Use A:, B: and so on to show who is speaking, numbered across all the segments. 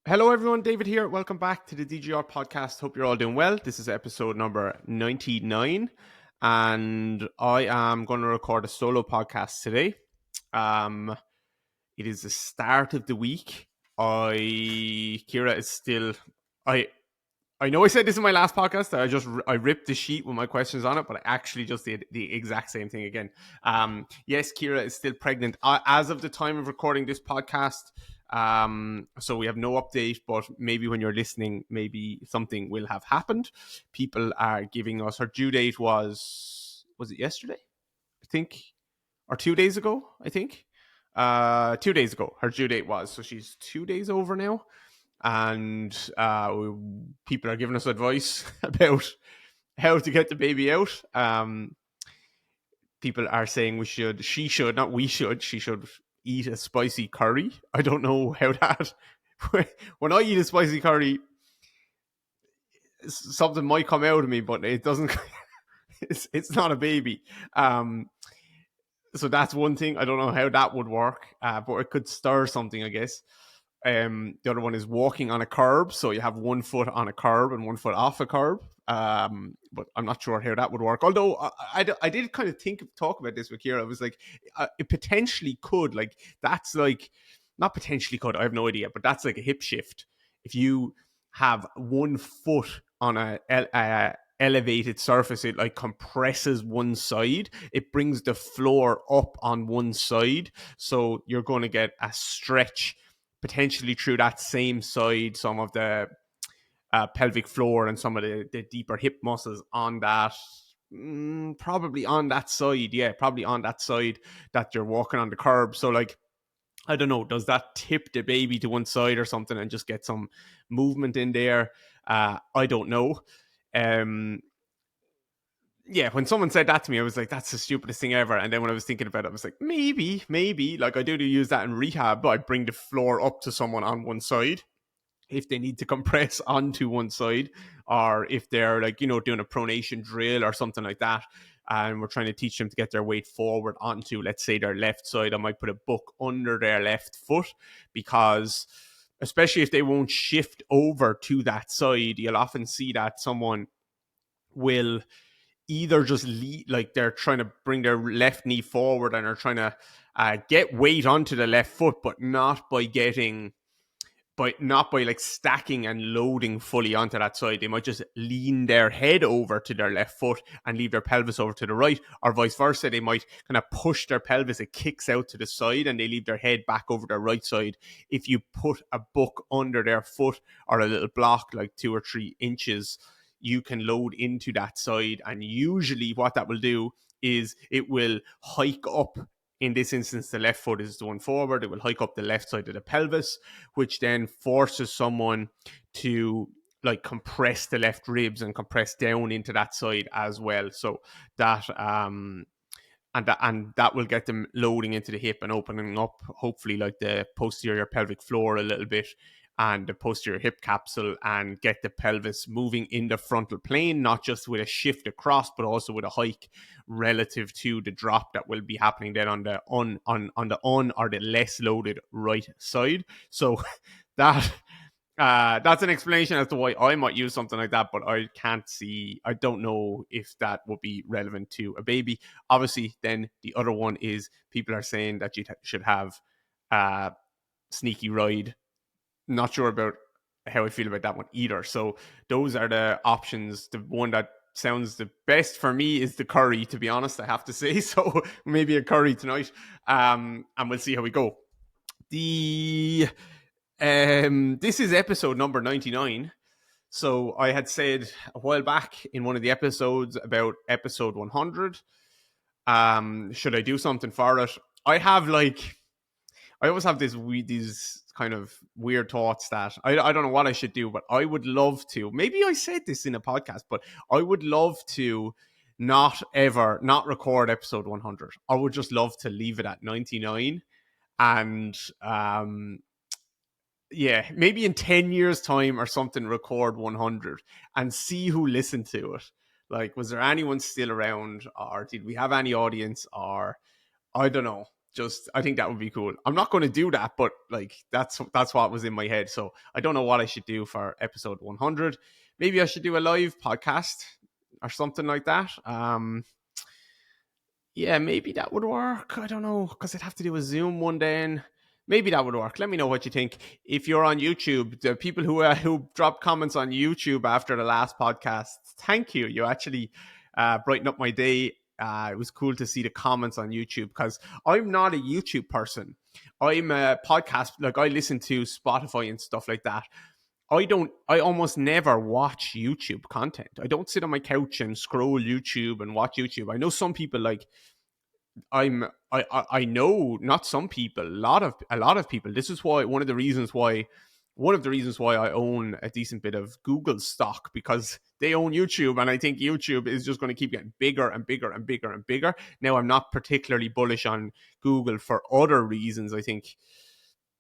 A: Hello, everyone. David here. Welcome back to the DGR podcast. Hope you're all doing well. This is episode number 99, and I am going to record a solo podcast today. It is the start of the week. Kira is still. I know I said this in my last podcast that I ripped the sheet with my questions on it, but I actually just did the exact same thing again. Yes, Kira is still pregnant as of the time of recording this podcast. So we have no update, but maybe when you're listening, maybe something will have happened. People are giving us her due date was it yesterday? I think, or 2 days ago. I think 2 days ago her due date was. So she's 2 days over now, and people are giving us advice about how to get the baby out. People are saying she should eat a spicy curry. I don't know how that. When I eat a spicy curry, something might come out of me, but it doesn't. It's not a baby. So that's one thing. I don't know how that would work, but it could stir something, I guess. The other one is walking on a curb. So you have one foot on a curb and one foot off a curb. But I'm not sure how that would work. Although I did kind of talk about this with Kira. I was like, it potentially could. Like, that's like, not potentially could. I have no idea. But that's like a hip shift. If you have one foot on a elevated surface, it like compresses one side. It brings the floor up on one side. So you're going to get a stretch potentially through that same side, some of the pelvic floor and some of the deeper hip muscles on that. Probably on that side, probably on that side that you're walking on the curb. So, like, I don't know, does that tip the baby to one side or something and just get some movement in there? I don't know. Yeah, when someone said that to me, I was like, that's the stupidest thing ever. And then when I was thinking about it, I was like, maybe. Like, I do use that in rehab, but I bring the floor up to someone on one side if they need to compress onto one side, or if they're, like, doing a pronation drill or something like that, and we're trying to teach them to get their weight forward onto, let's say, their left side. I might put a book under their left foot, because especially if they won't shift over to that side, you'll often see that someone will either just like they're trying to bring their left knee forward and are trying to get weight onto the left foot, but not by like stacking and loading fully onto that side. They might just lean their head over to their left foot and leave their pelvis over to the right, or vice versa. They might kind of push their pelvis, it kicks out to the side, and they leave their head back over their right side. If you put a book under their foot, or a little block like 2 or 3 inches, you can load into that side. And usually what that will do is it will hike up. In this instance, the left foot is the one forward. It will hike up the left side of the pelvis, which then forces someone to, like, compress the left ribs and compress down into that side as well. So that and that will get them loading into the hip and opening up, hopefully, like, the posterior pelvic floor a little bit and the posterior hip capsule, and get the pelvis moving in the frontal plane, not just with a shift across, but also with a hike relative to the drop that will be happening then on the or the less loaded right side. So that that's an explanation as to why I might use something like that, but I don't know if that would be relevant to a baby. Obviously, then the other one is, people are saying that you should have sneaky ride. Not sure about how I feel about that one either. So those are the options. The one that sounds the best for me is the curry, to be honest, I have to say. So maybe a curry tonight, and we'll see how we go. The This is episode number 99. So I had said a while back in one of the episodes about episode 100. Should I do something for it? I always have these kind of weird thoughts that I don't know what I should do, but I would love to. Maybe I said this in a podcast, but I would love to not record episode 100. I would just love to leave it at 99, and yeah, maybe in 10 years time or something, record 100 and see who listened to it. Like, was there anyone still around, or did we have any audience, or I don't know. I think that would be cool. I'm not going to do that, but like that's what was in my head. So I don't know what I should do for episode 100. Maybe I should do a live podcast or something like that. Yeah, maybe that would work. I don't know, because I'd have to do a Zoom one day, and maybe that would work. Let me know what you think. If you're on YouTube, the people who dropped comments on YouTube after the last podcast, thank you. You actually brightened up my day. It was cool to see the comments on YouTube, because I'm not a YouTube person. I'm a podcast, like I listen to Spotify and stuff like that. I almost never watch YouTube content. I don't sit on my couch and scroll YouTube and watch YouTube. I know some people like I know, not some people, a lot of people. This is why one of the reasons why I own a decent bit of Google stock, because they own YouTube, and I think YouTube is just going to keep getting bigger and bigger and bigger and bigger. Now, I'm not particularly bullish on Google for other reasons. I think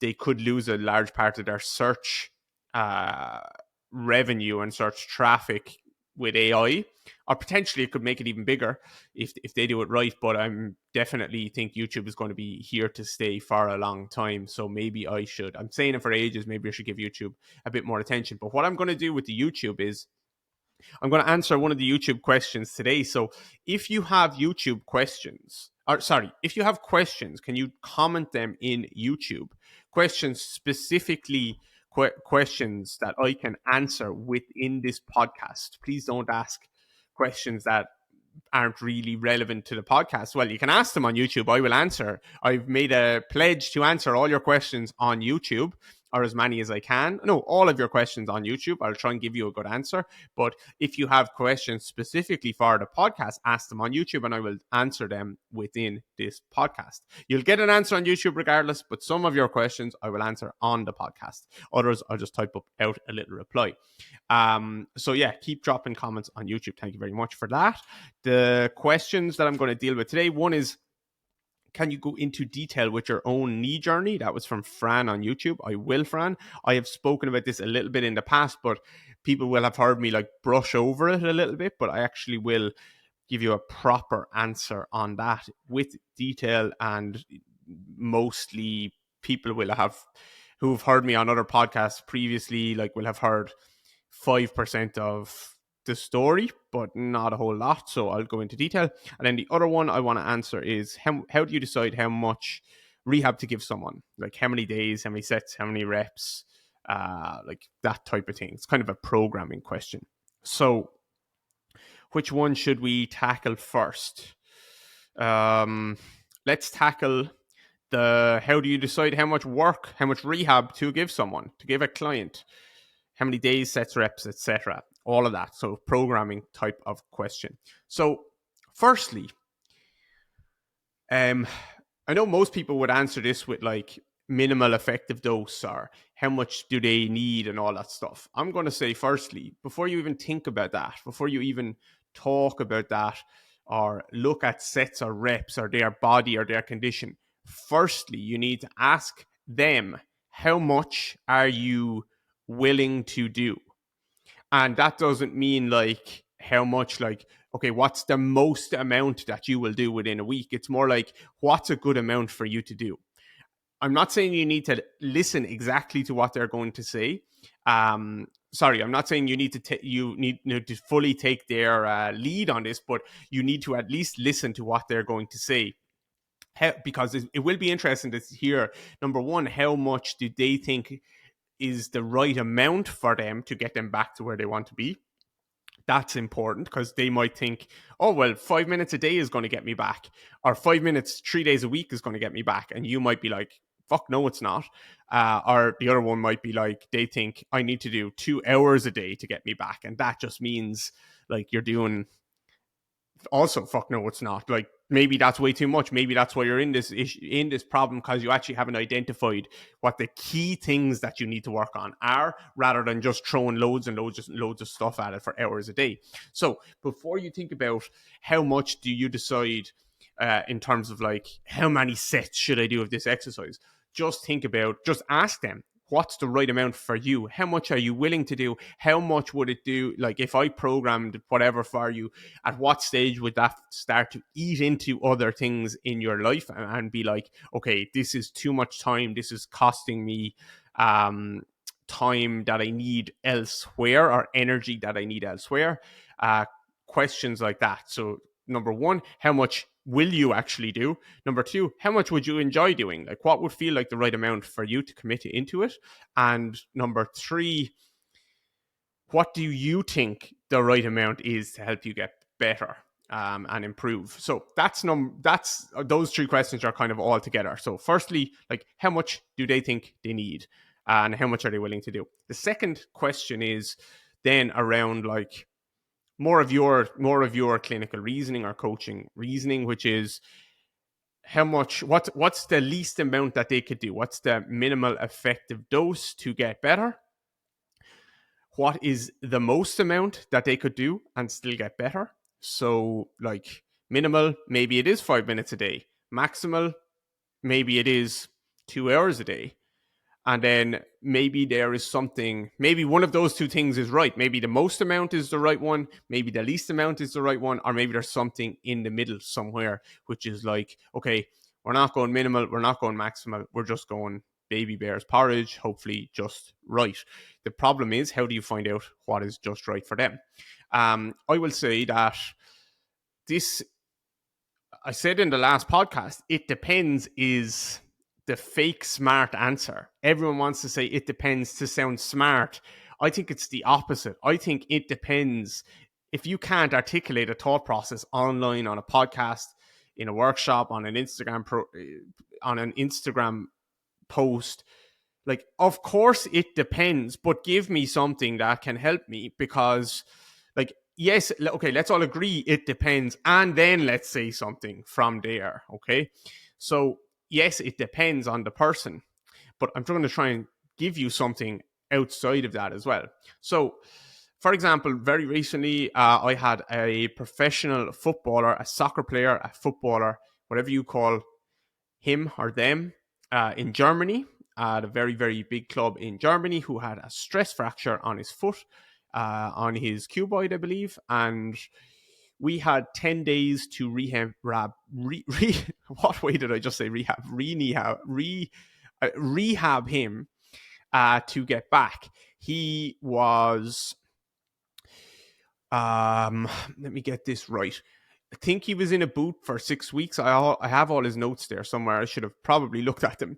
A: they could lose a large part of their search uh, revenue and search traffic with AI, or potentially it could make it even bigger if they do it right. But I'm definitely think YouTube is going to be here to stay for a long time. So maybe I should. I'm saying it for ages. Maybe I should give YouTube a bit more attention. But what I'm going to do with the YouTube is I'm going to answer one of the YouTube questions today. So if you have YouTube questions, or sorry, if you have questions, can you comment them in YouTube? Questions specifically, questions that I can answer within this podcast. Please don't ask questions that aren't really relevant to the podcast. Well, you can ask them on YouTube. I will answer. I've made a pledge to answer all your questions on YouTube, or as many as I can. No, all of your questions on YouTube. I'll try and give you a good answer. But if you have questions specifically for the podcast, ask them on YouTube and I will answer them within this podcast. You'll get an answer on YouTube regardless, but some of your questions I will answer on the podcast. Others, I'll just type up out a little reply. So yeah, keep dropping comments on YouTube. Thank you very much for that. The questions that I'm going to deal with today, one is, can you go into detail with your own knee journey? That was from Fran on YouTube. I will, Fran. I have spoken about this a little bit in the past, but people will have heard me like brush over it a little bit, but I actually will give you a proper answer on that with detail. And mostly people will have, who've heard me on other podcasts previously, like will have heard 5% of the story, but not a whole lot. So I'll go into detail. And then the other one I want to answer is, how do you decide how much rehab to give someone? Like how many days, how many sets, how many reps, like that type of thing. It's kind of a programming question. So which one should we tackle first? Let's tackle the, how do you decide how much work, how much rehab to give someone, to give a client, how many days, sets, reps, etc. All of that. So programming type of question. So firstly, I know most people would answer this with like minimal effective dose or how much do they need and all that stuff. I'm going to say firstly, before you even think about that, before you even talk about that or look at sets or reps or their body or their condition, firstly, you need to ask them, how much are you willing to do? And that doesn't mean like how much, like, okay, what's the most amount that you will do within a week? It's more like, what's a good amount for you to do? I'm not saying you need to listen exactly to what they're going to say. Sorry, I'm not saying you need to fully take their lead on this, but you need to at least listen to what they're going to say. Because it will be interesting to hear, number one, how much do they think is the right amount for them to get them back to where they want to be. That's important, because they might think, oh, well, 5 minutes a day is going to get me back, or 5 minutes 3 days a week is going to get me back. And you might be like, fuck no, it's not. Or the other one might be like, they think I need to do 2 hours a day to get me back. And that just means like you're doing, also, fuck no, it's not. Like, maybe that's way too much. Maybe that's why you're in this issue, in this problem, because you actually haven't identified what the key things that you need to work on are, rather than just throwing loads and loads of stuff at it for hours a day. So before you think about how much do you decide in terms of like, how many sets should I do of this exercise, just ask them, what's the right amount for you? How much are you willing to do? How much would it do? Like if I programmed whatever for you, at what stage would that start to eat into other things in your life and be like, okay, this is too much time. This is costing me time that I need elsewhere, or energy that I need elsewhere. Questions like that. So number one, how much will you actually do? Number two, how much would you enjoy doing? Like what would feel like the right amount for you to commit into it? And number three, what do you think the right amount is to help you get better and improve? So that's those three questions are kind of all together. So firstly, like how much do they think they need, and how much are they willing to do? The second question is then around like more of your clinical reasoning or coaching reasoning, which is how much what's the least amount that they could do? What's the minimal effective dose to get better? What is the most amount that they could do and still get better? So like minimal, maybe it is 5 minutes a day. Maximal, maybe it is 2 hours a day. And then maybe there is something, maybe one of those two things is right. Maybe the most amount is the right one. Maybe the least amount is the right one. Or maybe there's something in the middle somewhere, which is like, okay, we're not going minimal. We're not going maximal. We're just going baby bear's porridge, hopefully just right. The problem is, how do you find out what is just right for them? I will say that this, I said in the last podcast, it depends is the fake smart answer. Everyone wants to say it depends to sound smart. I think it's the opposite. I think it depends. If you can't articulate a thought process online, on a podcast, in a workshop, on an Instagram post, like of course it depends, but give me something that can help me, because like yes, okay, let's all agree it depends, and then let's say something from there. Okay, so yes, it depends on the person, but I'm going to try and give you something outside of that as well. So for example, very recently I had a professional footballer, a soccer player, a footballer, whatever you call him or them, in Germany, at a very, very big club in Germany, who had a stress fracture on his foot, on his cuboid, I believe. And we had 10 days to what way did I just say rehab? Rehab him to get back. He was, let me get this right. I think he was in a boot for 6 weeks. I have all his notes there somewhere. I should have probably looked at them.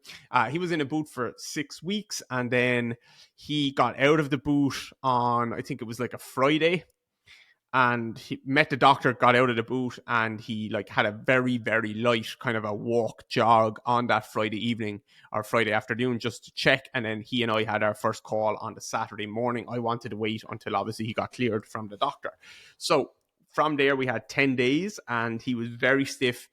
A: He was in a boot for 6 weeks, and then he got out of the boot on, I think it was like a Friday, and he met the doctor, got out of the boot, and he like had a very, very light kind of a walk jog on that Friday evening or Friday afternoon just to check. And then he and I had our first call on the Saturday morning. I wanted to wait until obviously he got cleared from the doctor. So from there, we had 10 days, and he was very stiff,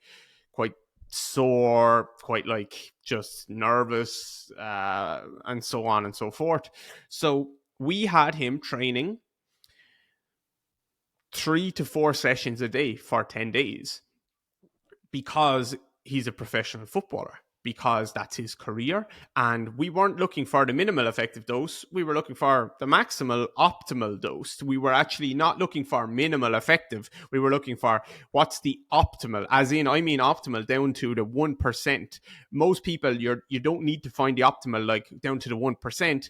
A: quite sore, quite like just nervous, and so on and so forth. So we had him training 3 to 4 sessions a day for 10 days because he's a professional footballer, because that's his career. And we weren't looking for the minimal effective dose. We were looking for the maximal optimal dose. We were actually not looking for minimal effective. We were looking for what's the optimal, as in, I mean optimal down to the 1%. Most people, you don't need to find the optimal like down to the 1%.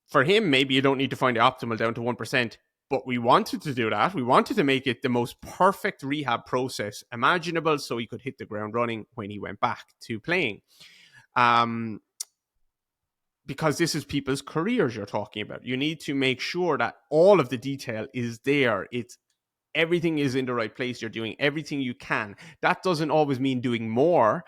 A: For him, maybe you don't need to find the optimal down to 1%. But we wanted to do that. We wanted to make it the most perfect rehab process imaginable so he could hit the ground running when he went back to playing. Because this is people's careers you're talking about. You need to make sure that all of the detail is there. Everything is in the right place. You're doing everything you can. That doesn't always mean doing more.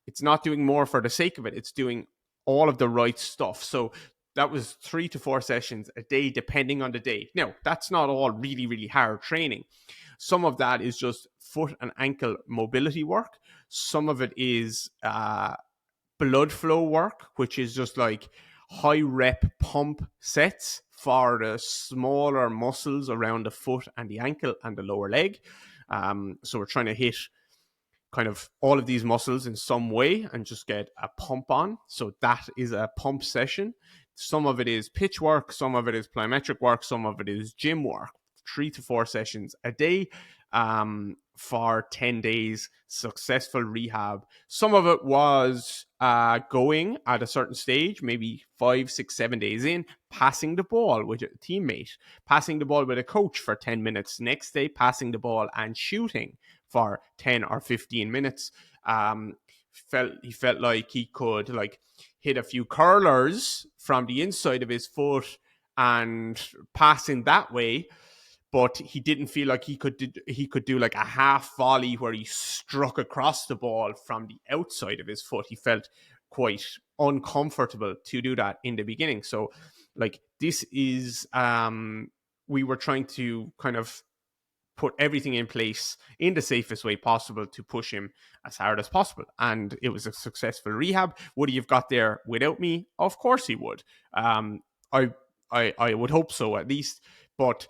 A: It's not doing more for the sake of it. It's doing all of the right stuff. So that was 3 to 4 sessions a day, depending on the day. Now, that's not all really, really hard training. Some of that is just foot and ankle mobility work. Some of it is blood flow work, which is just like high rep pump sets for the smaller muscles around the foot and the ankle and the lower leg. So we're trying to hit kind of all of these muscles in some way and just get a pump on. So that is a pump session. Some of it is pitch work, some of it is plyometric work, some of it is gym work. 3 to 4 sessions a day for 10 days, successful rehab. Some of it was going at a certain stage, maybe 5, 6, 7 days in, passing the ball with a teammate, passing the ball with a coach for 10 minutes. Next day, passing the ball and shooting for 10 or 15 minutes. He felt like he could hit a few curlers from the inside of his foot and passing that way, but he didn't feel like he could do like a half volley where he struck across the ball from the outside of his foot. He felt quite uncomfortable to do that in the beginning. So like this is we were trying to kind of put everything in place in the safest way possible to push him as hard as possible. And it was a successful rehab. Would he have got there without me? Of course he would. I would hope so, at least. But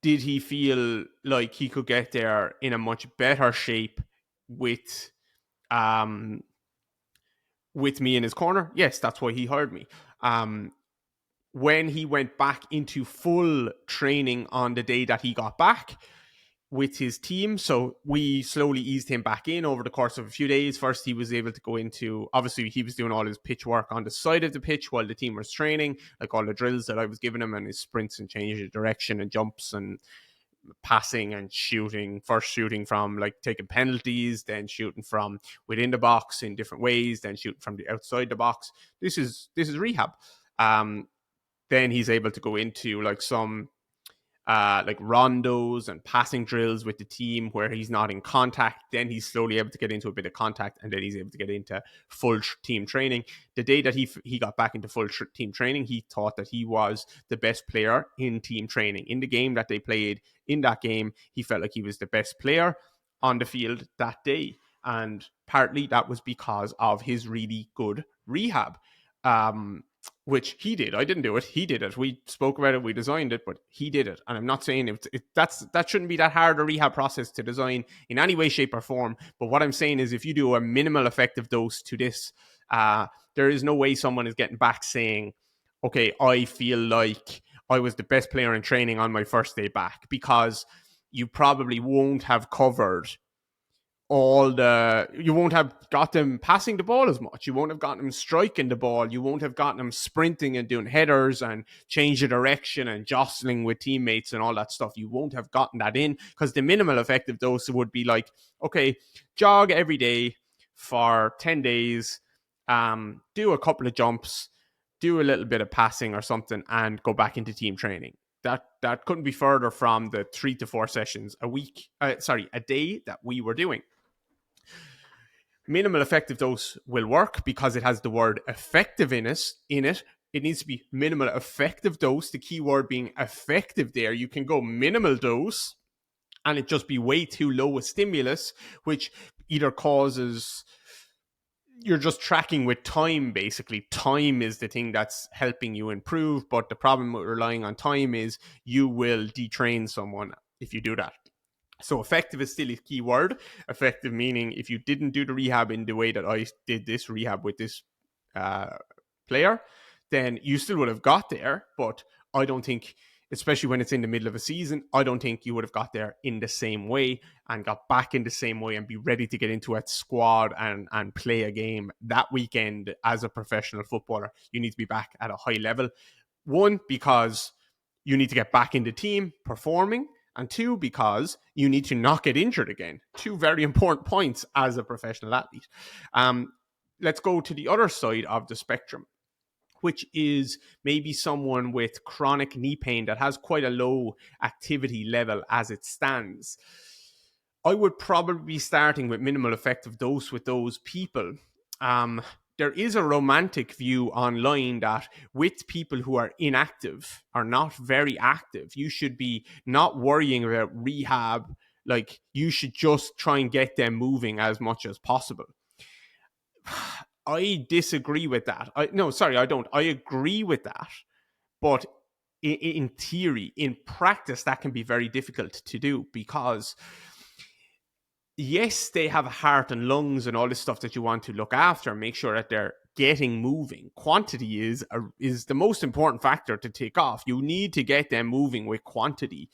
A: did he feel like he could get there in a much better shape with me in his corner? Yes, that's why he hired me. When he went back into full training on the day that he got back with his team, so we slowly eased him back in over the course of a few days. First, he was able to go into, obviously he was doing all his pitch work on the side of the pitch while the team was training, like all the drills that I was giving him and his sprints and change of direction and jumps and passing and shooting. First shooting from like taking penalties, then shooting from within the box in different ways, then shooting from the outside the box. This is rehab. Then he's able to go into like some like rondos and passing drills with the team where he's not in contact. Then he's slowly able to get into a bit of contact, and then he's able to get into full team training. The day that he got back into full team training, he thought that he was the best player in team training. In the game that they played, in that game, he felt like he was the best player on the field that day. And partly that was because of his really good rehab. Which he did. I didn't do it. He did it. We spoke about it. We designed it, but he did it. And I'm not saying that shouldn't be that hard a rehab process to design in any way, shape, or form. But what I'm saying is, if you do a minimal effective dose to this, there is no way someone is getting back saying, "Okay, I feel like I was the best player in training on my first day back," because you probably won't have covered you won't have got them passing the ball as much. You won't have gotten them striking the ball. You won't have gotten them sprinting and doing headers and change of direction and jostling with teammates and all that stuff. You won't have gotten that in, because the minimal effective dose would be like, okay, jog every day for 10 days, do a couple of jumps, do a little bit of passing or something, and go back into team training. That couldn't be further from the 3 to 4 sessions a day that we were doing. Minimal effective dose will work because it has the word effective in it. It needs to be minimal effective dose, the key word being effective there. You can go minimal dose and it just be way too low a stimulus, which either causes, you're just tracking with time, basically. Time is the thing that's helping you improve, but the problem with relying on time is you will detrain someone if you do that. So effective is still a key word. Effective meaning if you didn't do the rehab in the way that I did this rehab with this player, then you still would have got there. But I don't think, especially when it's in the middle of a season, I don't think you would have got there in the same way and got back in the same way and be ready to get into a squad and play a game that weekend as a professional footballer. You need to be back at a high level. One, because you need to get back in the team performing. And two, because you need to not get injured again. Two very important points as a professional athlete. Let's go to the other side of the spectrum, which is maybe someone with chronic knee pain that has quite a low activity level as it stands. I would probably be starting with minimal effective dose with those people. There is a romantic view online that with people who are inactive, are not very active, you should be not worrying about rehab. Like, you should just try and get them moving as much as possible. I disagree with that. I don't. I agree with that. But in theory, in practice, that can be very difficult to do, because yes, they have a heart and lungs and all this stuff that you want to look after, make sure that they're getting moving. Quantity is the most important factor to take off. You need to get them moving with quantity.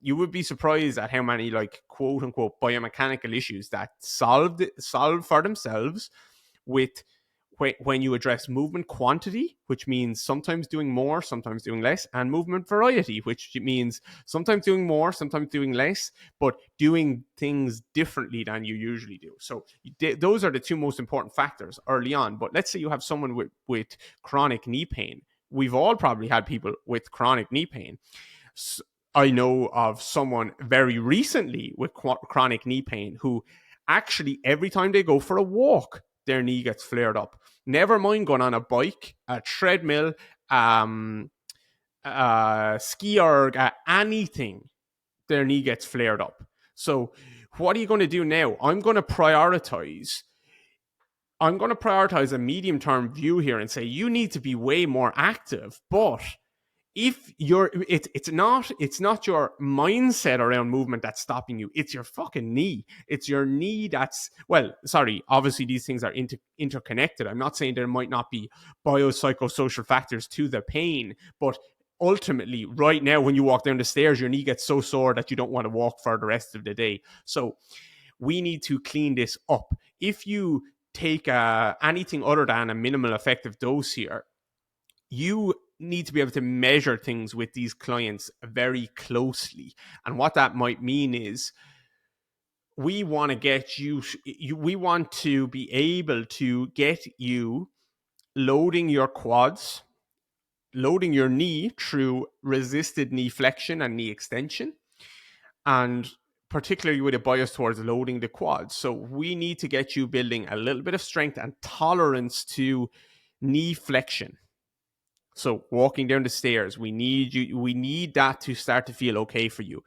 A: You would be surprised at how many, like, quote unquote biomechanical issues that solve for themselves with when you address movement quantity, which means sometimes doing more, sometimes doing less, and movement variety, which means sometimes doing more, sometimes doing less, but doing things differently than you usually do. So those are the two most important factors early on. But let's say you have someone with chronic knee pain. We've all probably had people with chronic knee pain. So I know of someone very recently with chronic knee pain who actually every time they go for a walk, their knee gets flared up. Never mind going on a bike, a treadmill, ski erg, anything, their knee gets flared up. So what are you going to do now? I'm going to prioritize a medium-term view here and say you need to be way more active, but if you're it's not your mindset around movement that's stopping you, it's your fucking knee. It's your knee that's, well, sorry, obviously these things are interconnected. I'm not saying there might not be biopsychosocial factors to the pain, but ultimately right now when you walk down the stairs your knee gets so sore that you don't want to walk for the rest of the day. So we need to clean this up. If you take anything other than a minimal effective dose here, you need to be able to measure things with these clients very closely. And what that might mean is we want to get we want to be able to get you loading your quads, loading your knee through resisted knee flexion and knee extension, and particularly with a bias towards loading the quads. So we need to get you building a little bit of strength and tolerance to knee flexion. So walking down the stairs, we need that to start to feel okay for you.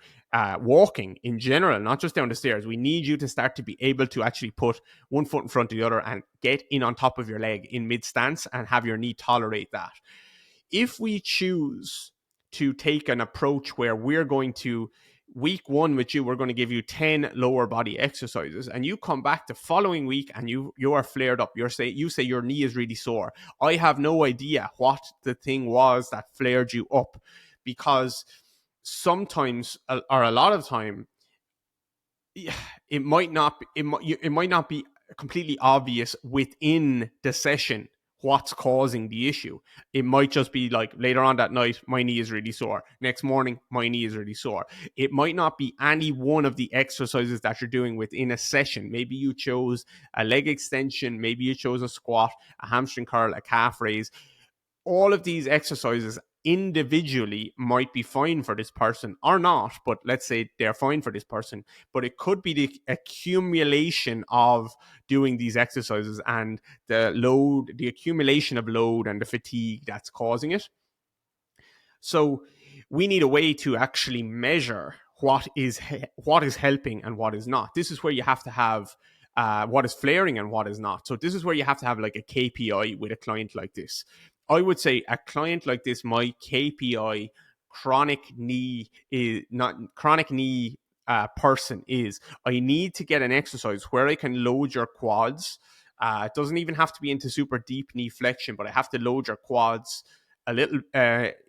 A: Walking in general, not just down the stairs, we need you to start to be able to actually put one foot in front of the other and get in on top of your leg in mid stance and have your knee tolerate that. If we choose to take an approach where we're going to, week one with you, we're going to give you 10 lower body exercises, and you come back the following week and you are flared up, you say your knee is really sore. I have no idea what the thing was that flared you up, because sometimes, or a lot of time, it might not be completely obvious within the session what's causing the issue. It might just be like later on that night, my knee is really sore. Next morning, my knee is really sore. It might not be any one of the exercises that you're doing within a session. Maybe you chose a leg extension, maybe you chose a squat, a hamstring curl, a calf raise. All of these exercises individually might be fine for this person or not, but let's say they're fine for this person. But it could be the accumulation of doing these exercises and the accumulation of load and the fatigue that's causing it. So we need a way to actually measure what is helping and what is not. This is where you have to have what is flaring and what is not. So this is where you have to have like a KPI with a client like this. I would say a client like this, my KPI chronic knee person is I need to get an exercise where I can load your quads. It doesn't even have to be into super deep knee flexion, but I have to load your quads a little,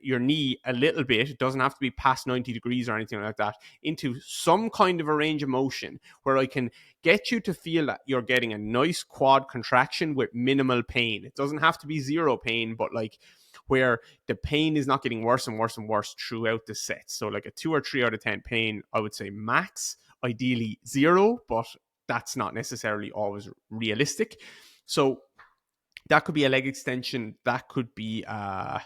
A: your knee a little bit. It doesn't have to be past 90 degrees or anything like that, into some kind of a range of motion where I can get you to feel that you're getting a nice quad contraction with minimal pain. It doesn't have to be zero pain, but like where the pain is not getting worse and worse and worse throughout the set. So like a 2 or 3 out of 10 pain, I would say max, ideally 0, but that's not necessarily always realistic. So that could be a leg extension. That could be a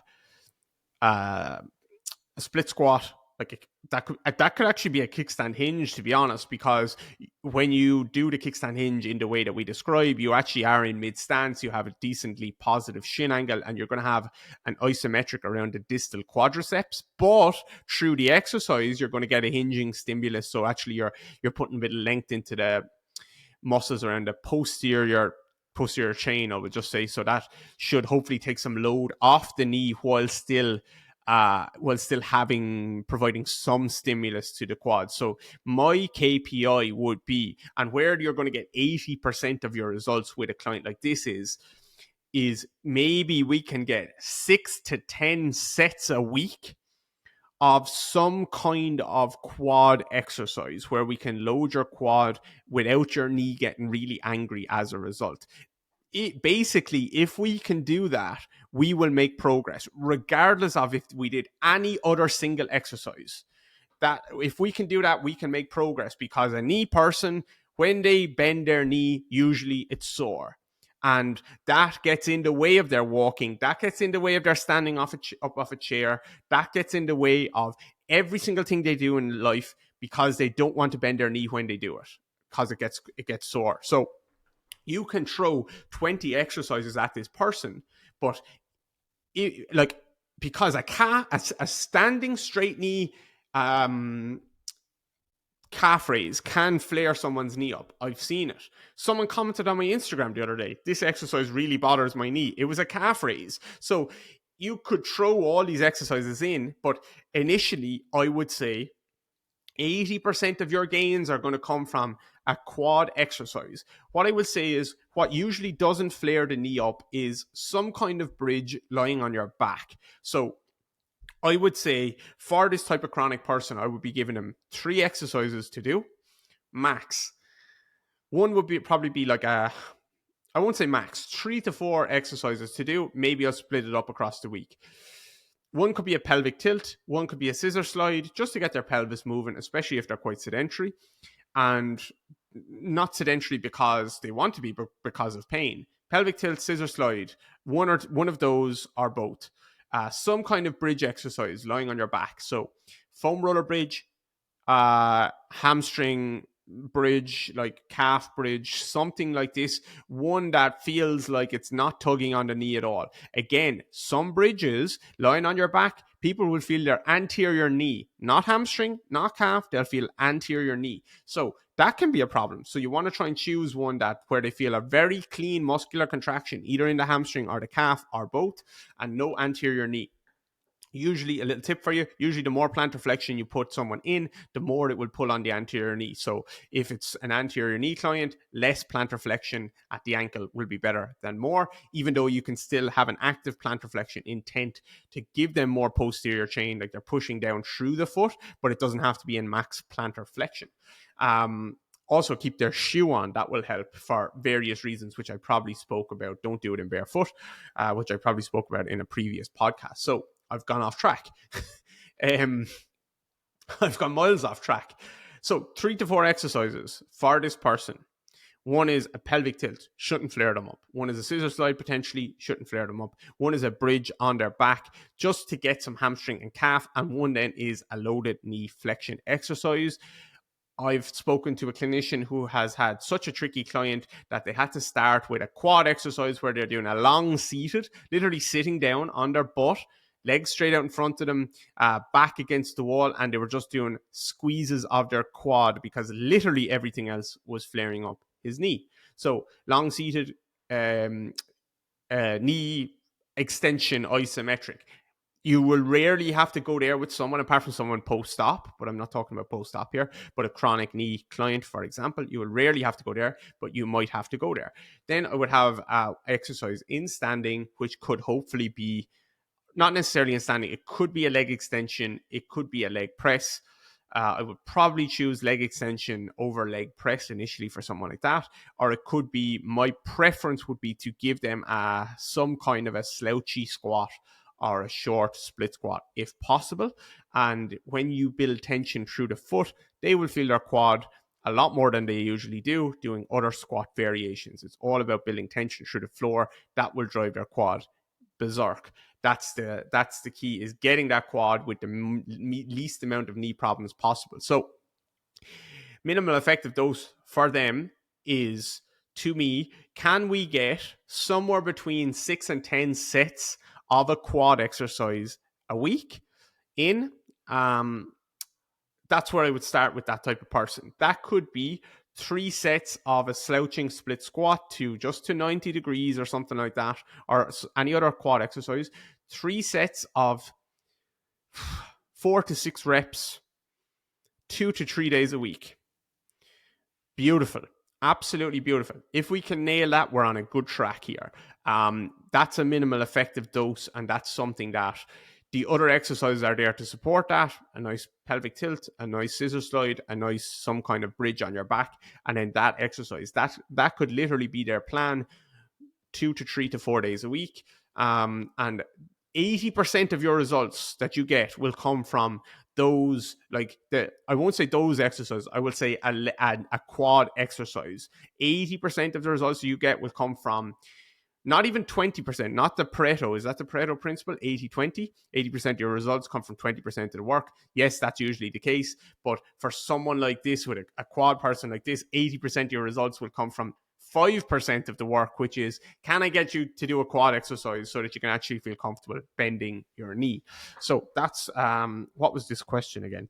A: split squat. Like that could actually be a kickstand hinge, to be honest, because when you do the kickstand hinge in the way that we describe, you actually are in mid stance. You have a decently positive shin angle, and you're going to have an isometric around the distal quadriceps. But through the exercise, you're going to get a hinging stimulus. So actually, you're putting a bit of length into the muscles around the posterior chain, I would just say. So that should hopefully take some load off the knee while still while still providing some stimulus to the quad. So my KPI would be, and where you're going to get 80% of your results with a client like this is maybe we can get 6 to 10 sets a week of some kind of quad exercise where we can load your quad without your knee getting really angry as a result. Basically, if we can do that, we will make progress, regardless of if we did any other single exercise. That if we can do that, we can make progress, because a knee person, when they bend their knee, usually it's sore. And that gets in the way of their walking. That gets in the way of their standing up off a chair. That gets in the way of every single thing they do in life, because they don't want to bend their knee when they do it, because it gets sore. So you can throw 20 exercises at this person, but because a standing straight knee calf raise can flare someone's knee up. I've seen it. Someone commented on my Instagram the other day, this exercise really bothers my knee. It was a calf raise. So you could throw all these exercises in, but initially I would say 80% of your gains are going to come from a quad exercise. What I would say is, what usually doesn't flare the knee up is some kind of bridge lying on your back. So I would say for this type of chronic person, I would be giving them 3 exercises to do, max. One would probably be like I won't say max, 3 to 4 exercises to do. Maybe I'll split it up across the week. One could be a pelvic tilt. One could be a scissor slide, just to get their pelvis moving, especially if they're quite sedentary. And not sedentary because they want to be, but because of pain. Pelvic tilt, scissor slide, one of those or both. Some kind of bridge exercise lying on your back. So foam roller bridge, hamstring bridge, like calf bridge, something like this. One that feels like it's not tugging on the knee at all. Again, some bridges lying on your back, people will feel their anterior knee, not hamstring, not calf. They'll feel anterior knee. So that can be a problem. So you want to try and choose one where they feel a very clean muscular contraction, either in the hamstring or the calf or both, and no anterior knee. Usually, a little tip for you, usually the more plantar flexion you put someone in, the more it will pull on the anterior knee. So if it's an anterior knee client, less plantar flexion at the ankle will be better than more, even though you can still have an active plantar flexion intent to give them more posterior chain, like they're pushing down through the foot, but it doesn't have to be in max plantar flexion. Also, keep their shoe on. That will help for various reasons, which I probably spoke about. Don't do it in barefoot, which I probably spoke about in a previous podcast. So I've gone off track. I've gone miles off track. So 3 to 4 exercises for this person. One is a pelvic tilt, shouldn't flare them up. One is a scissor slide, potentially, shouldn't flare them up. One is a bridge on their back, just to get some hamstring and calf. And one then is a loaded knee flexion exercise. I've spoken to a clinician who has had such a tricky client that they had to start with a quad exercise where they're doing a long seated, literally sitting down on their butt, legs straight out in front of them, back against the wall, and they were just doing squeezes of their quad because literally everything else was flaring up his knee. So long seated, knee extension isometric. You will rarely have to go there with someone, apart from someone post-op, but I'm not talking about post-op here, but a chronic knee client, for example. You will rarely have to go there, but you might have to go there. Then I would have exercise in standing, which could hopefully be, not necessarily in standing, it could be a leg extension, it could be a leg press. I would probably choose leg extension over leg press initially for someone like that. Or it could be, my preference would be to give them some kind of a slouchy squat or a short split squat if possible. And when you build tension through the foot, they will feel their quad a lot more than they usually do doing other squat variations. It's all about building tension through the floor. That will drive their quad berserk. That's the key, is getting that quad with the least amount of knee problems possible. So minimal effective dose for them is, to me, can we get somewhere between 6 and 10 sets of a quad exercise a week in? That's where I would start with that type of person. That could be 3 sets of a slouching split squat to 90 degrees or something like that, or any other quad exercise. 3 sets of 4 to 6 reps, 2 to 3 days a week. Beautiful. Absolutely beautiful. If we can nail that, we're on a good track here. That's a minimal effective dose, and that's something that the other exercises are there to support that. A nice pelvic tilt, a nice scissor slide, a nice some kind of bridge on your back, and then that exercise. That could literally be their plan 2 to 3 to 4 days a week. And 80% of your results that you get will come from those, like I won't say those exercises, I will say a quad exercise. 80% of the results you get will come from not even 20%, not the Pareto. Is that the Pareto principle? 80-20. 80% of your results come from 20% of the work. Yes, that's usually the case. But for someone like this, with a quad person like this, 80% of your results will come from 5% of the work, which is, can I get you to do a quad exercise so that you can actually feel comfortable bending your knee? So that's, what was this question again?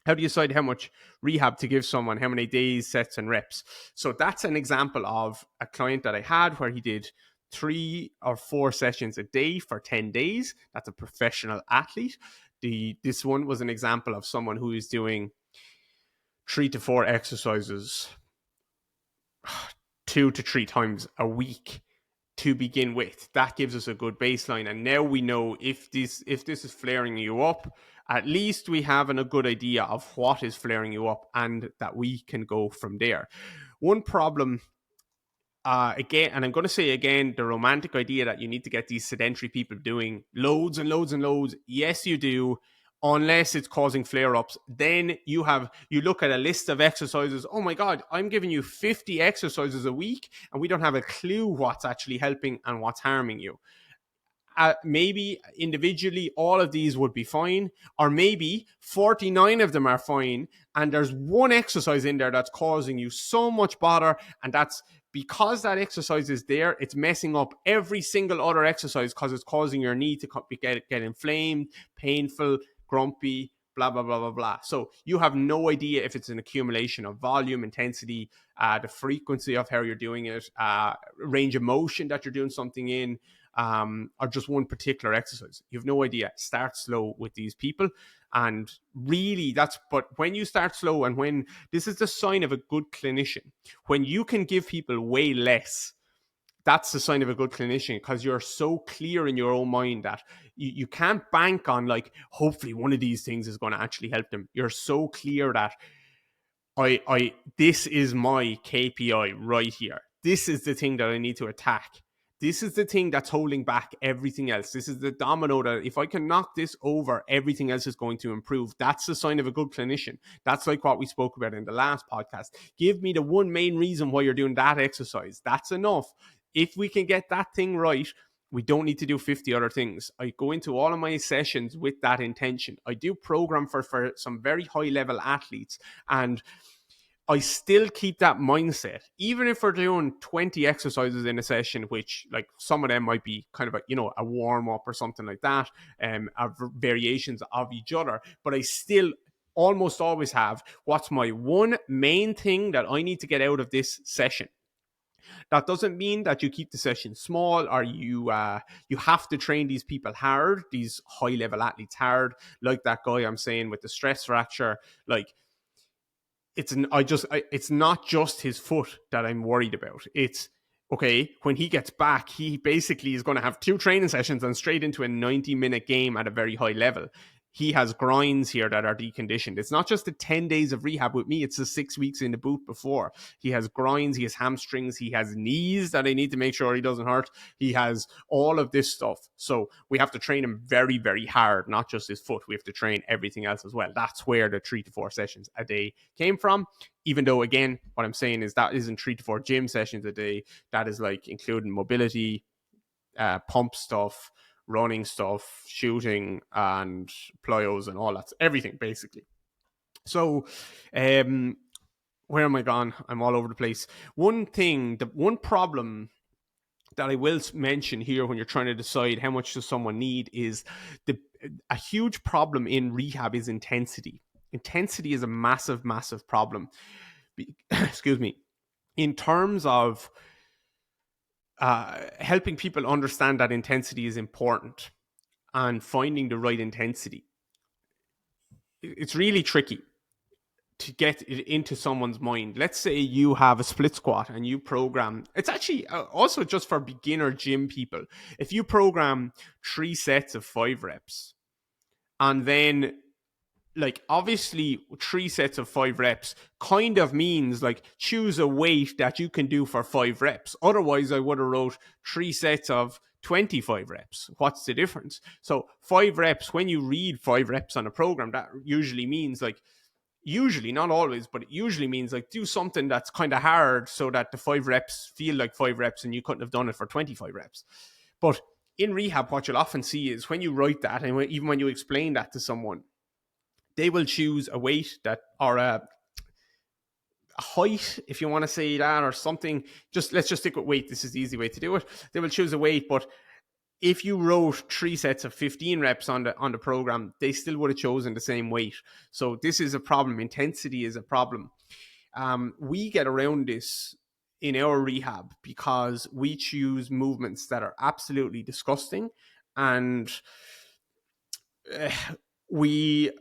A: How do you decide how much rehab to give someone, how many days, sets, and reps? So that's an example of a client that I had where he did 3 or 4 sessions a day for 10 days. That's a professional athlete. This one was an example of someone who is doing 3 to 4 exercises 2 to 3 times a week to begin with. That gives us a good baseline, and now we know if this is flaring you up, at least we have a good idea of what is flaring you up, and that we can go from there. One problem, again, and I'm going to say again, the romantic idea that you need to get these sedentary people doing loads and loads and loads. Yes, you do, unless it's causing flare-ups. Then you look at a list of exercises. Oh my God, I'm giving you 50 exercises a week, and we don't have a clue what's actually helping and what's harming you. Maybe individually all of these would be fine, or maybe 49 of them are fine, and there's one exercise in there that's causing you so much bother, and that's because that exercise is there, it's messing up every single other exercise because it's causing your knee to get inflamed, painful, grumpy, blah, blah, blah, blah, blah. So you have no idea if it's an accumulation of volume, intensity, the frequency of how you're doing it, range of motion that you're doing something in, or just one particular exercise. You have no idea. Start slow with these people. And really but when you start slow, and when this is the sign of a good clinician, when you can give people way less, that's the sign of a good clinician, because you're so clear in your own mind that you can't bank on, like, hopefully one of these things is going to actually help them. You're so clear that this is my KPI right here. This is the thing that I need to attack. This is the thing that's holding back everything else. This is the domino that if I can knock this over, everything else is going to improve. That's the sign of a good clinician. That's like what we spoke about in the last podcast. Give me the one main reason why you're doing that exercise. That's enough. If we can get that thing right, we don't need to do 50 other things. I go into all of my sessions with that intention. I do program for some very high level athletes, and I still keep that mindset, even if we're doing 20 exercises in a session, which, like, some of them might be kind of a warm up or something like that, variations of each other. But I still almost always have, what's my one main thing that I need to get out of this session? That doesn't mean that you keep the session small, or you have to train these people hard, these high level athletes hard, like that guy I'm saying with the stress fracture. Like, it's not just his foot that I'm worried about. It's, okay, when he gets back, he basically is going to have 2 training sessions and straight into a 90-minute game at a very high level. He has grinds here that are deconditioned. It's not just the 10 days of rehab with me. It's the 6 weeks in the boot before. He has grinds, he has hamstrings, he has knees that I need to make sure he doesn't hurt. He has all of this stuff. So we have to train him very, very hard, not just his foot. We have to train everything else as well. That's where the 3 to 4 sessions a day came from. Even though, again, what I'm saying is that isn't 3 to 4 gym sessions a day. That is like including mobility, pump stuff, running stuff, shooting, and plyos and all that, everything basically. So where am I gone? I'm all over the place. One problem that I will mention here when you're trying to decide how much does someone need is a huge problem in rehab is intensity. Intensity is a massive, massive problem. Excuse me. In terms of helping people understand that intensity is important and finding the right intensity. it's really tricky to get it into someone's mind. Let's say you have a split squat and you program, it's actually also just for beginner gym people. If you program 3 sets of 5 reps, and then, like, obviously 3 sets of 5 reps kind of means like choose a weight that you can do for 5 reps. Otherwise I would have wrote 3 sets of 25 reps. What's the difference? So 5 reps, when you read 5 reps on a program, that usually means like, usually, not always, but it usually means like do something that's kind of hard so that the 5 reps feel like 5 reps and you couldn't have done it for 25 reps. But in rehab, what you'll often see is when you write that, and even when you explain that to someone, they will choose a weight that, or a height, if you want to say that, or something. Let's just stick with weight. This is the easy way to do it. They will choose a weight, but if you wrote 3 sets of 15 reps on the program, they still would have chosen the same weight. So this is a problem. Intensity is a problem. We get around this in our rehab because we choose movements that are absolutely disgusting, and we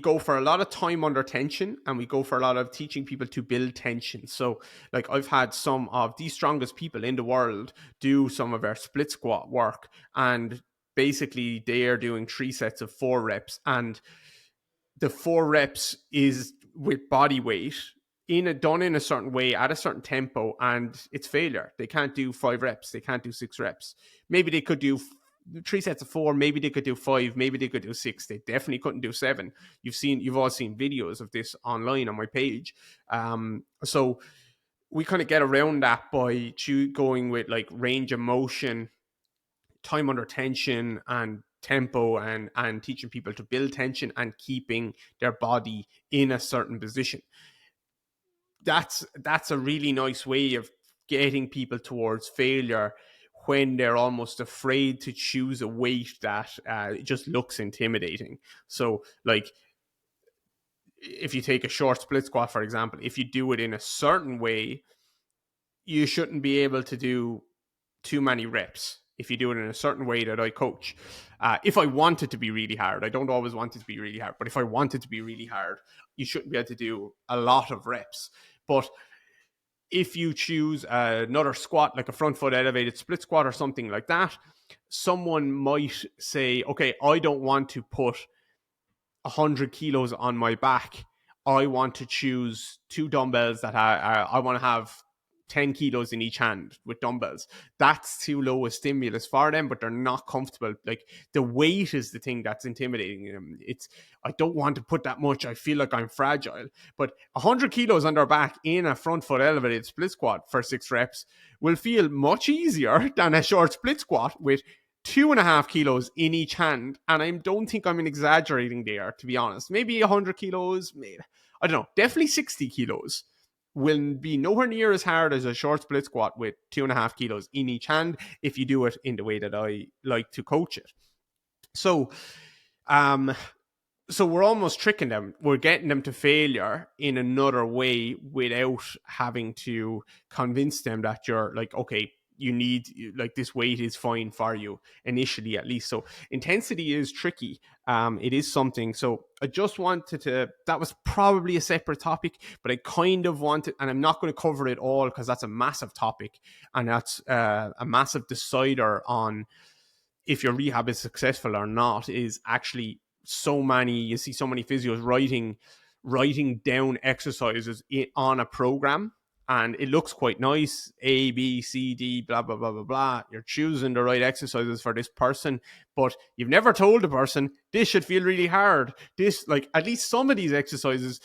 A: go for a lot of time under tension, and we go for a lot of teaching people to build tension. So like, I've had some of the strongest people in the world do some of our split squat work, and basically they are doing 3 sets of 4 reps, and the 4 reps is with body weight done in a certain way at a certain tempo, and it's failure. They can't do 5 reps, they can't do 6 reps. Maybe they could do 3 sets of 4, maybe they could do 5, maybe they could do 6. They definitely couldn't do 7. You've all seen videos of this online on my page. So we kind of get around that by going with like range of motion, time under tension, and tempo, and teaching people to build tension and keeping their body in a certain position. That's a really nice way of getting people towards failure when they're almost afraid to choose a weight that just looks intimidating. So like, if you take a short split squat, for example, if you do it in a certain way, you shouldn't be able to do too many reps if you do it in a certain way that I coach. If I want it to be really hard, I don't always want it to be really hard, but if I want it to be really hard, you shouldn't be able to do a lot of reps. But if you choose another squat, like a front foot elevated split squat or something like that, someone might say, okay, I don't want to put 100 kilos on my back. I want to choose 2 dumbbells that I want to have 10 kilos in each hand with dumbbells. That's too low a stimulus for them, but they're not comfortable. Like, the weight is the thing that's intimidating them. I don't want to put that much. I feel like I'm fragile. But 100 kilos on their back in a front foot elevated split squat for 6 reps will feel much easier than a short split squat with 2.5 kilos in each hand. And I don't think I'm exaggerating there, to be honest. Maybe 100 kilos, maybe, I don't know, definitely 60 kilos will be nowhere near as hard as a short split squat with 2.5 kilos in each hand if you do it in the way that I like to coach it. So we're almost tricking them. We're getting them to failure in another way without having to convince them that you're like, okay, you need, like, this weight is fine for you initially, at least. So intensity is tricky. It is something. So I just wanted to, that was probably a separate topic, but I kind of wanted, and I'm not going to cover it all because that's a massive topic, and that's a massive decider on if your rehab is successful or not. Is actually you see so many physios writing down exercises on a program, and it looks quite nice. A, B, C, D, blah, blah, blah, blah, blah. You're choosing the right exercises for this person, but you've never told the person, this should feel really hard. This, like, at least some of these exercises,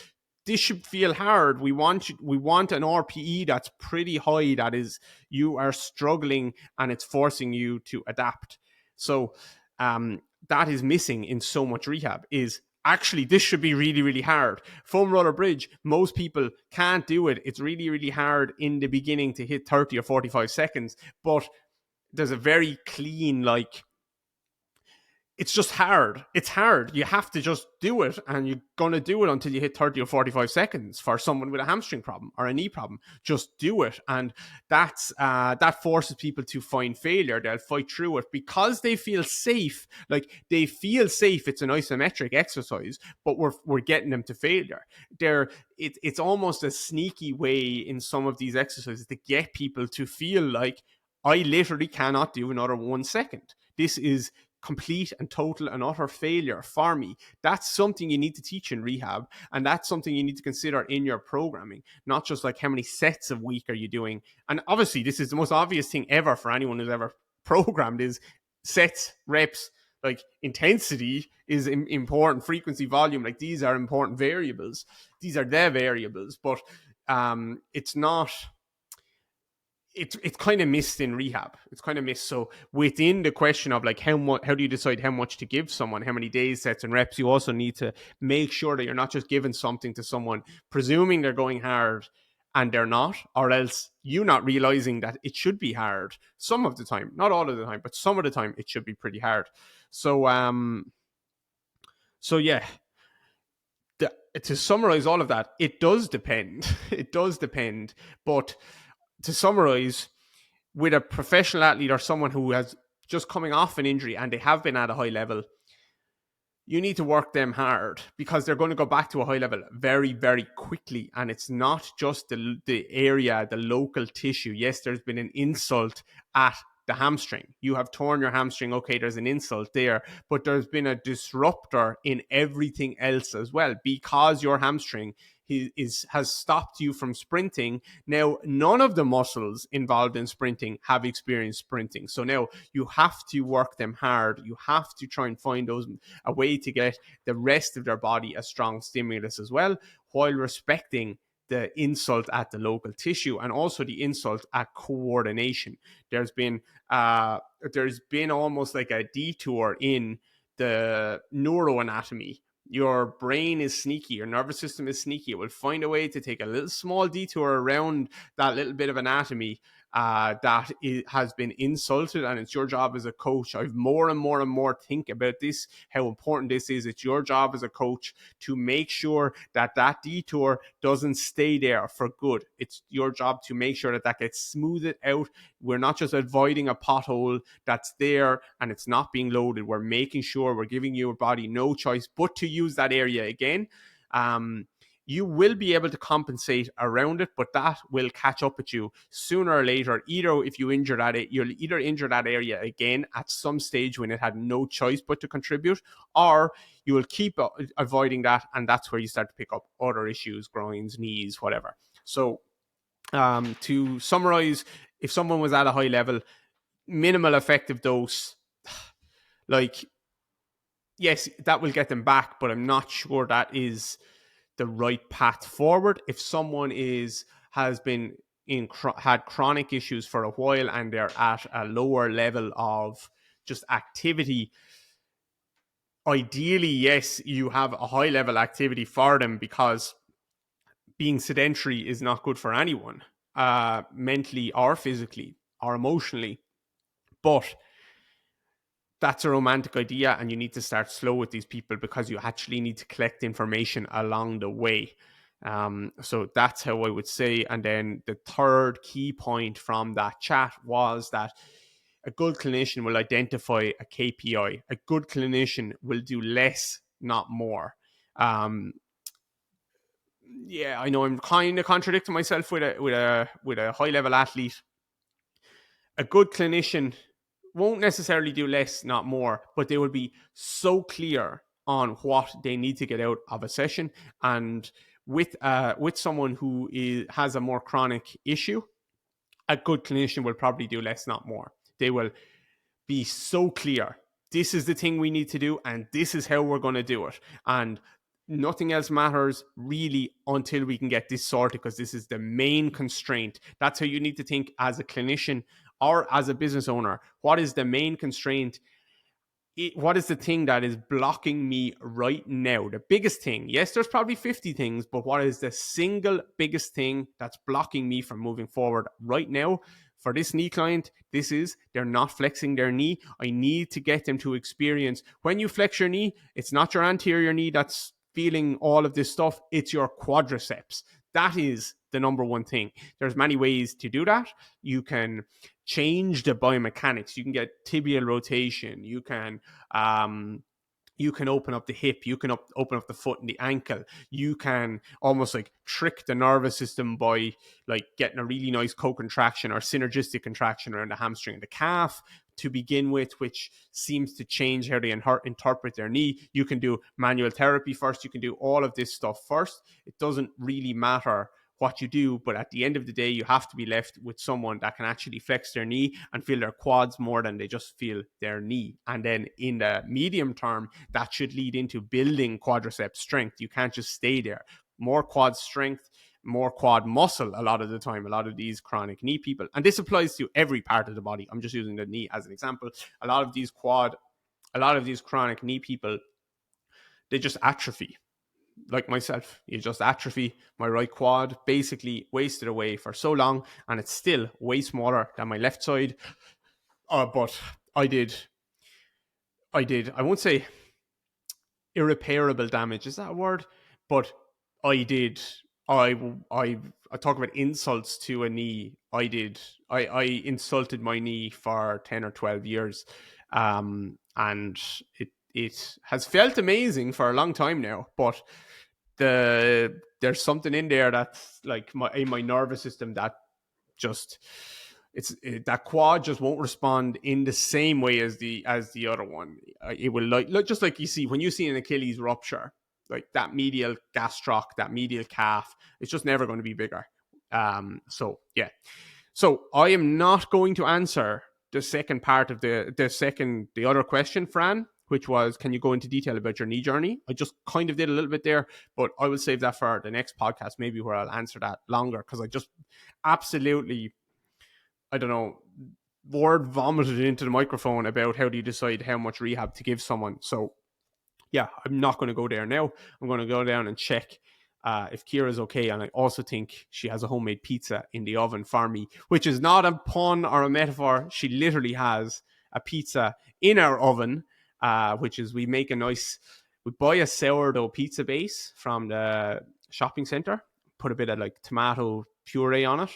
A: this should feel hard. We want an RPE that's pretty high, that is, you are struggling and it's forcing you to adapt. So that is missing in so much rehab, is actually, this should be really, really hard. Foam roller bridge, most people can't do it. It's really, really hard in the beginning to hit 30 or 45 seconds, but there's a very clean, like, it's just hard. It's hard. You have to just do it, and you're going to do it until you hit 30 or 45 seconds for someone with a hamstring problem or a knee problem. Just do it. And that forces people to find failure. They'll fight through it because they feel safe. Like, they feel safe. It's an isometric exercise, but we're getting them to failure. It's almost a sneaky way in some of these exercises to get people to feel like, I literally cannot do another 1 second. This is complete and total and utter failure for me. That's something you need to teach in rehab, and that's something you need to consider in your programming, not just like how many sets a week are you doing. And obviously this is the most obvious thing ever for anyone who's ever programmed, is sets, reps. Like, intensity is important, frequency, volume, like these are important variables. These are their variables, but it's not, it's kind of missed in rehab. It's kind of missed. So within the question of like how do you decide how much to give someone, how many days, sets, and reps, you also need to make sure that you're not just giving something to someone presuming they're going hard and they're not, or else you not realizing that it should be hard some of the time, not all of the time, but some of the time it should be pretty hard. So yeah. To summarize all of that, it does depend. It does depend, but to summarize, with a professional athlete or someone who has just coming off an injury and they have been at a high level, you need to work them hard because they're going to go back to a high level very, very quickly. And it's not just the area, the local tissue. Yes, there's been an insult at the hamstring. You have torn your hamstring. Okay, there's an insult there, but there's been a disruptor in everything else as well, because your hamstring has stopped you from sprinting. Now, none of the muscles involved in sprinting have experienced sprinting. So now you have to work them hard. You have to try and find a way to get the rest of their body a strong stimulus as well, while respecting the insult at the local tissue and also the insult at coordination. There's been almost like a detour in the neuroanatomy. Your brain is sneaky, your nervous system is sneaky. It will find a way to take a little small detour around that little bit of anatomy has been insulted, and it's your job as a coach. I've more and more think about this, how important this is. It's your job as a coach to make sure that detour doesn't stay there for good. It's your job to make sure that gets smoothed out. We're not just avoiding a pothole that's there and it's not being loaded. We're making sure we're giving your body no choice but to use that area again. You will be able to compensate around it, but that will catch up with you sooner or later. Either if you injure you'll either injure that area again at some stage when it had no choice but to contribute, or you will keep avoiding that, and that's where you start to pick up other issues, groins, knees, whatever. So to summarize, if someone was at a high level, minimal effective dose, like, yes, that will get them back, but I'm not sure that is the right path forward. If someone had chronic issues for a while and they're at a lower level of just activity, ideally, yes, you have a high level activity for them, because being sedentary is not good for anyone, mentally or physically or emotionally. But that's a romantic idea, and you need to start slow with these people because you actually need to collect information along the way. So that's how I would say. And then the third key point from that chat was that a good clinician will identify a KPI. A good clinician will do less, not more. Yeah, I know I'm kind of contradicting myself with a high level athlete. A good clinician won't necessarily do less, not more, but they will be so clear on what they need to get out of a session. And with someone who has a more chronic issue, a good clinician will probably do less, not more. They will be so clear. This is the thing we need to do, and this is how we're going to do it. And nothing else matters really until we can get this sorted, because this is the main constraint. That's how you need to think as a clinician or as a business owner. What is the main constraint? What is the thing that is blocking me right now? The biggest thing. Yes, there's probably 50 things, but what is the single biggest thing that's blocking me from moving forward right now? for this knee client, they're not flexing their knee. I need to get them to experience when you flex your knee, it's not your anterior knee that's feeling all of this stuff, it's your quadriceps. That is the number one thing. There's many ways to do that. You can change the biomechanics. You can get tibial rotation. You can open up the hip, you can open up the foot and the ankle. You can almost like trick the nervous system by like getting a really nice co-contraction or synergistic contraction around the hamstring and the calf to begin with, which seems to change how they interpret their knee. You can do manual therapy first. You can do all of this stuff first. It doesn't really matter what you do, but at the end of the day, you have to be left with someone that can actually flex their knee and feel their quads more than they just feel their knee. And then in the medium term, that should lead into building quadricep strength. You can't just stay there. More quad strength, more quad muscle a lot of the time, a lot of these chronic knee people. And this applies to every part of the body. I'm just using the knee as an example. A lot of these chronic knee people, they just atrophy. Like myself, you just atrophy. My right quad basically wasted away for so long, and it's still way smaller than my left side. But I won't say irreparable damage, is that a word? But I talk about insults to a knee. I insulted my knee for 10 or 12 years. And it has felt amazing for a long time now, but there's something in there that's like in my nervous system that just that quad just won't respond in the same way as the other one. It will like just like you see when you see an Achilles rupture, like that medial gastroc, that medial calf, it's just never going to be bigger. So I am not going to answer the second part of the other question, Fran, which was, can you go into detail about your knee journey? I just kind of did a little bit there, but I will save that for the next podcast, maybe where I'll answer that longer, because I just absolutely, I don't know, word vomited into the microphone about how do you decide how much rehab to give someone. So yeah, I'm not going to go there now. I'm going to go down and check if Kira's okay. And I also think she has a homemade pizza in the oven for me, which is not a pun or a metaphor. She literally has a pizza in our oven, which is we buy a sourdough pizza base from the shopping center, put a bit of like tomato puree on it,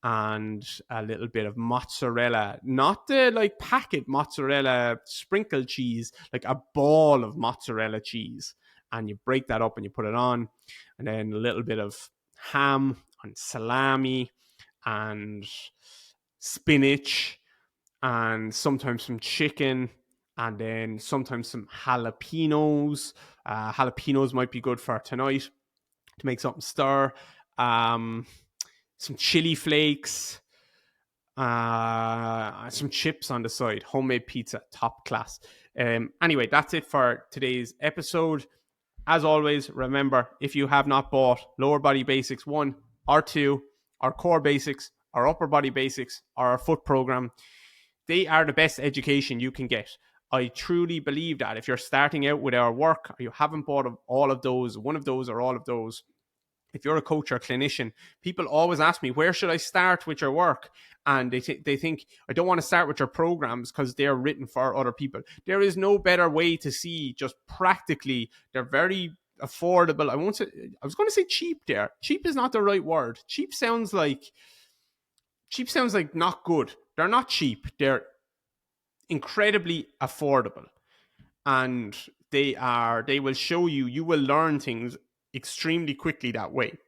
A: and a little bit of mozzarella, not the like packet mozzarella sprinkled cheese, like a ball of mozzarella cheese. And you break that up and you put it on, and then a little bit of ham and salami and spinach and sometimes some chicken, and then sometimes some jalapenos. Jalapenos might be good for tonight to make something stir. Some chili flakes, some chips on the side. Homemade pizza, top class. Anyway, that's it for today's episode. As always, remember, if you have not bought Lower Body Basics 1 or 2, our Core Basics, our Upper Body Basics, or our Foot Program, they are the best education you can get. I truly believe that if you're starting out with our work, or you haven't bought all of those, one of those or all of those, if you're a coach or clinician, people always ask me, where should I start with your work? And they think, I don't want to start with your programs because they're written for other people. There is no better way to see, just practically, they're very affordable. I was going to say cheap there. Cheap is not the right word. Cheap sounds like not good. They're not cheap. They're incredibly affordable. And they will show you will learn things extremely quickly that way.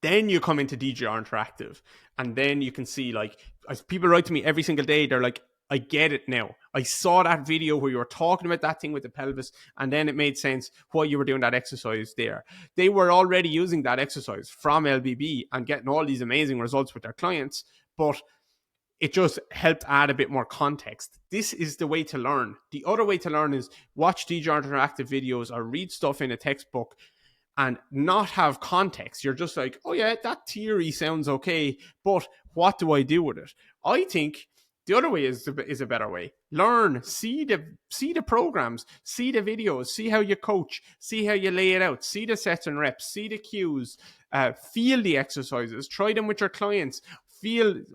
A: Then you come into DGR Interactive, and then you can see, like, as people write to me every single day, they're like, I get it now. I saw that video where you were talking about that thing with the pelvis, and then it made sense why you were doing that exercise there. They were already using that exercise from LBB and getting all these amazing results with their clients, but it just helped add a bit more context. This is the way to learn. The other way to learn is watch DGR Interactive videos or read stuff in a textbook and not have context. You're just like, oh yeah, that theory sounds okay, but what do I do with it? I think the other way is a better way. Learn, see the programs, see the videos, see how you coach, see how you lay it out, see the sets and reps, see the cues, feel the exercises, try them with your clients,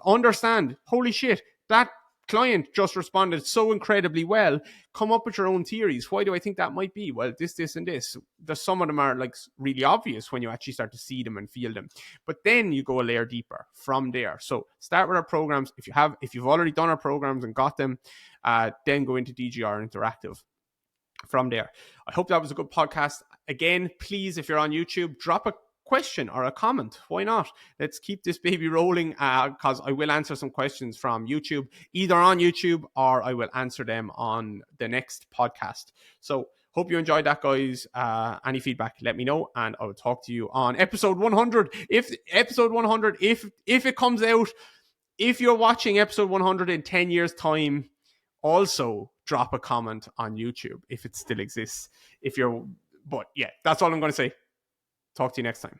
A: understand, holy shit, that client just responded so incredibly well. Come up with your own theories. Why do I think that might be? Well, this, and this. There's some of them are like really obvious when you actually start to see them and feel them. But then you go a layer deeper from there. So start with our programs. If you've already done our programs and got them, then go into DGR Interactive from there. I hope that was a good podcast. Again, please, if you're on YouTube, drop a question or a comment. Why not? Let's keep this baby rolling, because I will answer some questions from YouTube, either on YouTube or I will answer them on the next podcast. So hope you enjoyed that, guys. Any feedback, let me know, and I will talk to you on episode 100. If it comes out, if you're watching episode 100 in 10 years time, also drop a comment on YouTube if it still exists. But yeah, that's all I'm going to say. Talk to you next time.